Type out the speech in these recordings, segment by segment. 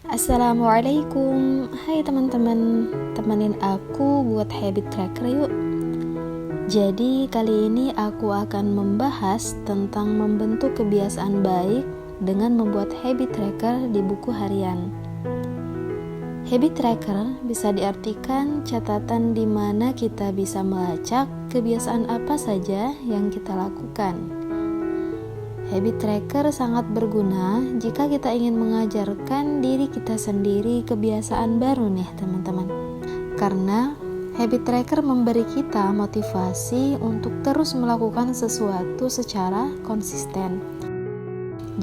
Assalamualaikum. Hai teman-teman, temenin aku buat habit tracker yuk. Jadi kali ini aku akan membahas tentang membentuk kebiasaan baik dengan membuat habit tracker di buku harian. Habit tracker bisa diartikan catatan di mana kita bisa melacak kebiasaan apa saja yang kita lakukan. Habit tracker sangat berguna jika kita ingin mengajarkan diri kita sendiri kebiasaan baru nih teman-teman. Karena habit tracker memberi kita motivasi untuk terus melakukan sesuatu secara konsisten.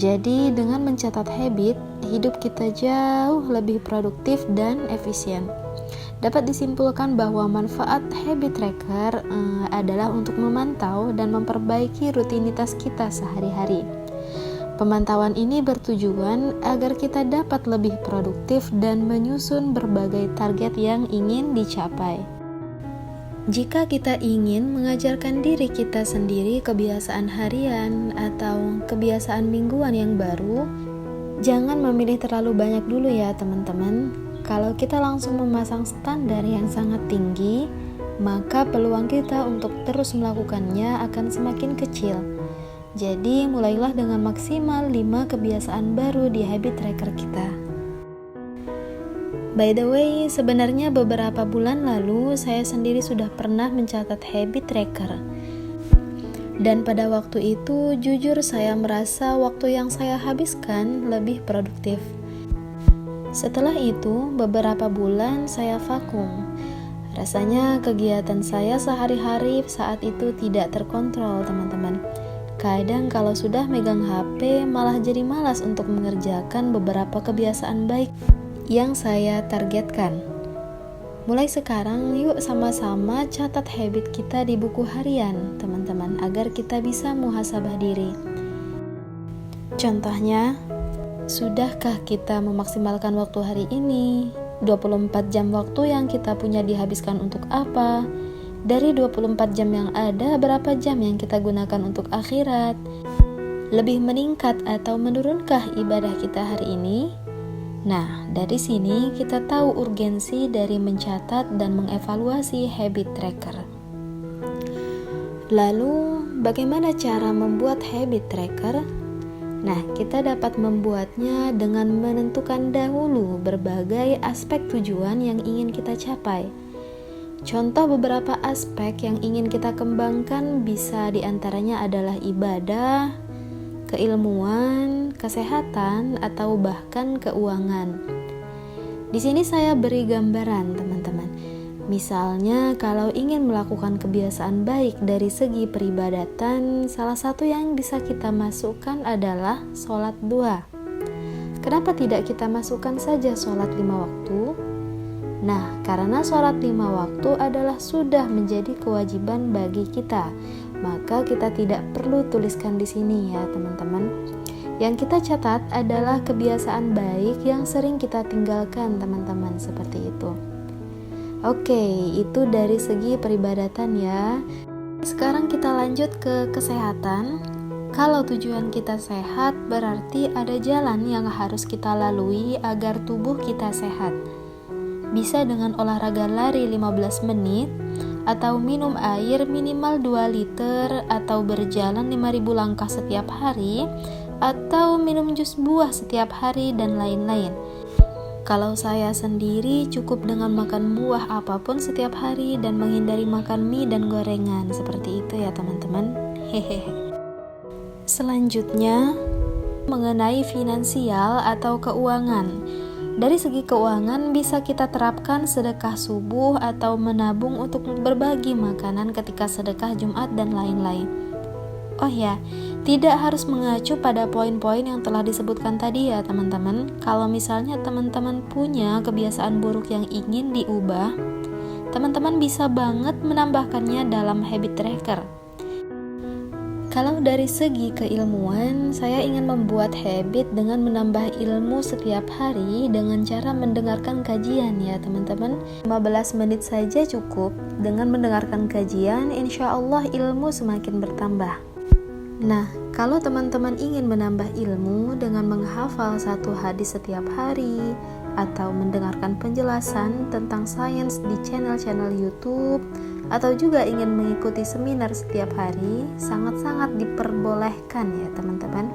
Jadi dengan mencatat habit, hidup kita jauh lebih produktif dan efisien. Dapat disimpulkan bahwa manfaat habit tracker adalah untuk memantau dan memperbaiki rutinitas kita sehari-hari. Pemantauan ini bertujuan agar kita dapat lebih produktif dan menyusun berbagai target yang ingin dicapai. Jika kita ingin mengajarkan diri kita sendiri kebiasaan harian atau kebiasaan mingguan yang baru, jangan memilih terlalu banyak dulu ya teman-teman. Kalau kita langsung memasang standar yang sangat tinggi, maka peluang kita untuk terus melakukannya akan semakin kecil. Jadi, mulailah dengan maksimal 5 kebiasaan baru di habit tracker kita. By the way, sebenarnya beberapa bulan lalu saya sendiri sudah pernah mencatat habit tracker. Dan pada waktu itu, jujur saya merasa waktu yang saya habiskan lebih produktif. Setelah itu, beberapa bulan saya vakum. Rasanya kegiatan saya sehari-hari saat itu tidak terkontrol, teman-teman. Kadang kalau sudah megang HP, malah jadi malas untuk mengerjakan beberapa kebiasaan baik yang saya targetkan. Mulai sekarang, yuk sama-sama catat habit kita di buku harian, teman-teman, agar kita bisa muhasabah diri. Contohnya, sudahkah kita memaksimalkan waktu hari ini? 24 jam waktu yang kita punya dihabiskan untuk apa? Dari 24 jam yang ada, berapa jam yang kita gunakan untuk akhirat? Lebih meningkat atau menurunkah ibadah kita hari ini? Nah, dari sini kita tahu urgensi dari mencatat dan mengevaluasi habit tracker. Lalu, bagaimana cara membuat habit tracker? Nah, kita dapat membuatnya dengan menentukan dahulu berbagai aspek tujuan yang ingin kita capai. Contoh beberapa aspek yang ingin kita kembangkan bisa diantaranya adalah ibadah, keilmuan, kesehatan, atau bahkan keuangan. Di sini saya beri gambaran, teman-teman. Misalnya, kalau ingin melakukan kebiasaan baik dari segi peribadatan, salah satu yang bisa kita masukkan adalah sholat 2. Kenapa tidak kita masukkan saja sholat 5 waktu? Nah, karena sholat 5 waktu adalah sudah menjadi kewajiban bagi kita, maka kita tidak perlu tuliskan di sini ya teman-teman. Yang kita catat adalah kebiasaan baik yang sering kita tinggalkan teman-teman, seperti itu. Oke, itu dari segi peribadatan ya. Sekarang kita lanjut ke kesehatan. Kalau tujuan kita sehat, berarti ada jalan yang harus kita lalui agar tubuh kita sehat. Bisa dengan olahraga lari 15 menit, atau minum air minimal 2 liter, atau berjalan 5.000 langkah setiap hari, atau minum jus buah setiap hari, dan lain-lain. Kalau saya sendiri cukup dengan makan buah apapun setiap hari dan menghindari makan mie dan gorengan, seperti itu ya teman-teman. Hehehe. Selanjutnya, mengenai finansial atau keuangan. Dari segi keuangan bisa kita terapkan sedekah subuh atau menabung untuk berbagi makanan ketika sedekah Jumat dan lain-lain. Oh ya, tidak harus mengacu pada poin-poin yang telah disebutkan tadi ya teman-teman. Kalau misalnya teman-teman punya kebiasaan buruk yang ingin diubah, teman-teman bisa banget menambahkannya dalam habit tracker. Kalau dari segi keilmuan, saya ingin membuat habit dengan menambah ilmu setiap hari dengan cara mendengarkan kajian ya teman-teman. 15 menit saja cukup. Dengan mendengarkan kajian, insya Allah ilmu semakin bertambah. Nah, kalau teman-teman ingin menambah ilmu dengan menghafal satu hadis setiap hari, atau mendengarkan penjelasan tentang sains di channel-channel YouTube, atau juga ingin mengikuti seminar setiap hari, sangat-sangat diperbolehkan ya teman-teman.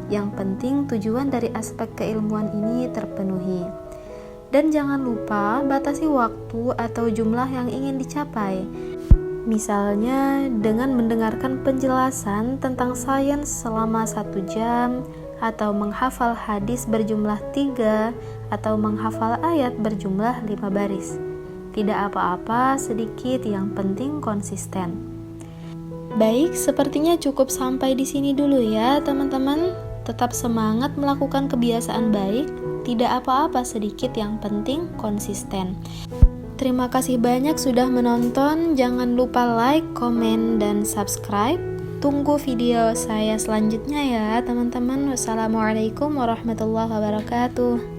Yang penting tujuan dari aspek keilmuan ini terpenuhi. Dan jangan lupa batasi waktu atau jumlah yang ingin dicapai. Misalnya dengan mendengarkan penjelasan tentang sains selama 1 jam, atau menghafal hadis berjumlah 3, atau menghafal ayat berjumlah 5 baris. Tidak apa-apa, sedikit, yang penting konsisten. Baik, sepertinya cukup sampai di sini dulu ya teman-teman. Tetap semangat melakukan kebiasaan baik, tidak apa-apa sedikit, yang penting konsisten. Terima kasih banyak sudah menonton, jangan lupa like, komen, dan subscribe. Tunggu video saya selanjutnya ya teman-teman. Wassalamualaikum warahmatullahi wabarakatuh.